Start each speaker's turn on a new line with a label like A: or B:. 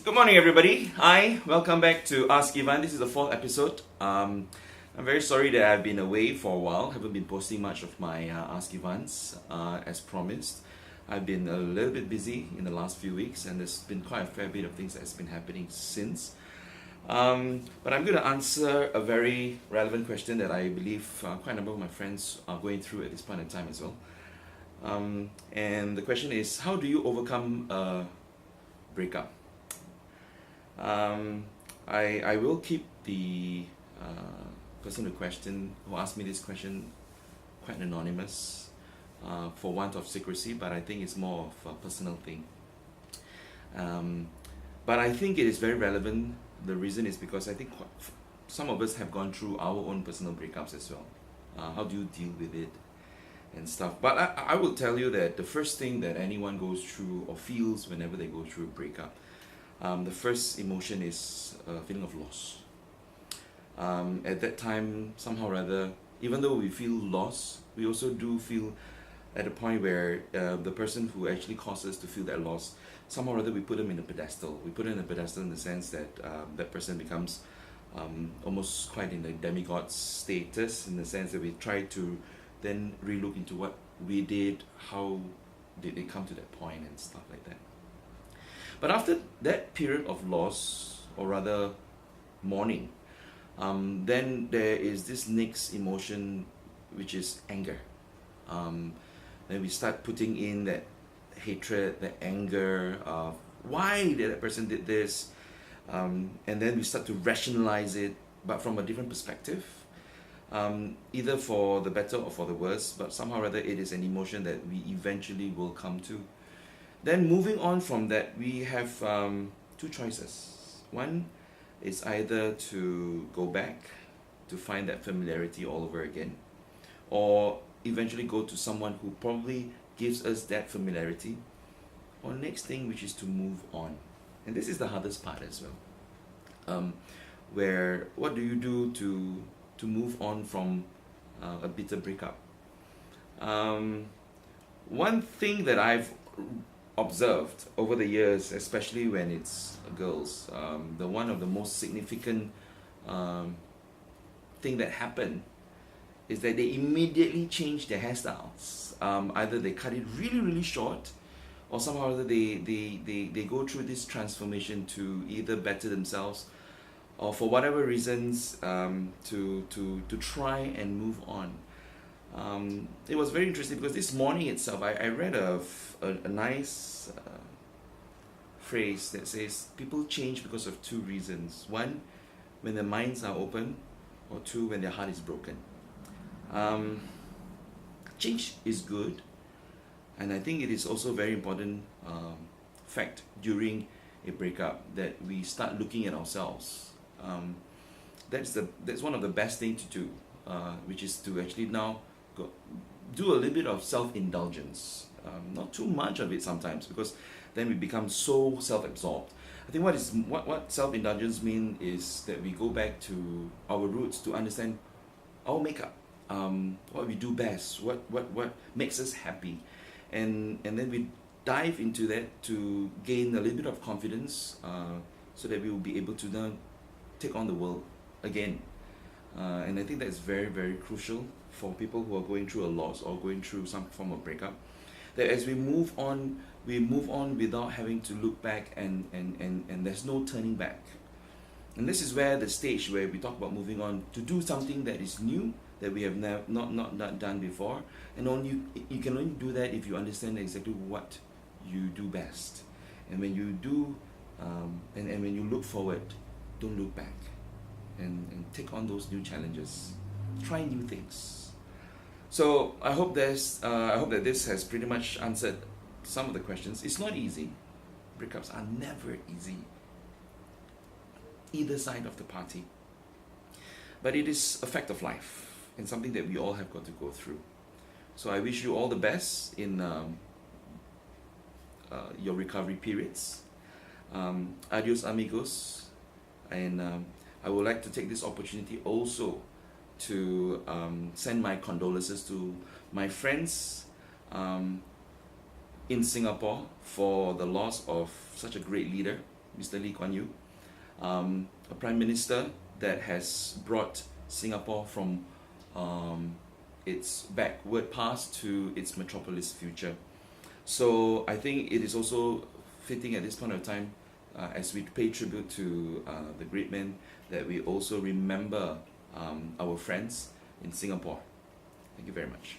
A: Good morning, everybody. Hi, welcome back to Ask Ivan. This is the fourth episode. I'm very sorry that I've been away for a while. Haven't been posting much of my Ask Ivans as promised. I've been a little bit busy in the last few weeks, and there's been quite a fair bit of things that's been happening since. But I'm going to answer a very relevant question that I believe quite a number of my friends are going through at this point in time as well. And the question is, how do you overcome a breakup? I will keep the person who asked me this question quite anonymous for want of secrecy, but I think it's more of a personal thing. But I think it is very relevant. The reason is because I think some of us have gone through our own personal breakups as well. How do you deal with it and stuff? But I will tell you that the first thing that anyone goes through or feels whenever they go through a breakup, the first emotion is a feeling of loss. At that time, somehow or other, even though we feel loss, we also do feel at a point where the person who actually caused us to feel that loss, somehow or other we put them in a pedestal. We put them in a pedestal in the sense that that person becomes almost quite in a demigod status, in the sense that we try to then relook into what we did, how did they come to that point and stuff like that. But after that period of loss, or rather mourning, then there is this next emotion, which is anger. Then we start putting in that hatred, the anger of why did that person did this, and then we start to rationalize it, but from a different perspective, either for the better or for the worse. But somehow or other, it is an emotion that we eventually will come to. Then moving on from that, we have two choices. One is either to go back to find that familiarity all over again, or eventually go to someone who probably gives us that familiarity, or next thing, which is to move on. And this is the hardest part as well, where what do you do to move on from a bitter breakup? One thing that I've observed over the years, especially when it's girls, the one of the most significant thing that happened is that they immediately change their hairstyles. Either they cut it really, really short, or somehow or other they go through this transformation to either better themselves, or for whatever reasons, to try and move on. It was very interesting because this morning itself, I read a nice phrase that says people change because of two reasons. One, when their minds are open, or two, when their heart is broken. Change is good, and I think it is also very important fact during a breakup that we start looking at ourselves. That's one of the best things to do, which is to actually now do a little bit of self-indulgence. Not too much of it sometimes, because then we become so self-absorbed. I think what self-indulgence means is that we go back to our roots to understand our makeup, what we do best, what makes us happy, and then we dive into that to gain a little bit of confidence, so that we will be able to now take on the world again. And I think that's very, very crucial for people who are going through a loss or going through some form of breakup, that as we move on without having to look back, and there's no turning back. And this is where the stage where we talk about moving on to do something that is new, that we have not done before, and you can only do that if you understand exactly what you do best. And when you do, and when you look forward, don't look back, and take on those new challenges, try new things. So I hope that this has pretty much answered some of the questions. It's not easy. Breakups are never easy, either side of the party. But it is a fact of life, and something that we all have got to go through. So I wish you all the best in your recovery periods. Adios, amigos. And I would like to take this opportunity also to send my condolences to my friends in Singapore for the loss of such a great leader, Mr. Lee Kuan Yew, a Prime Minister that has brought Singapore from its backward past to its metropolis future. So I think it is also fitting at this point of time, as we pay tribute to the great men, that we also remember our friends in Singapore. Thank you very much.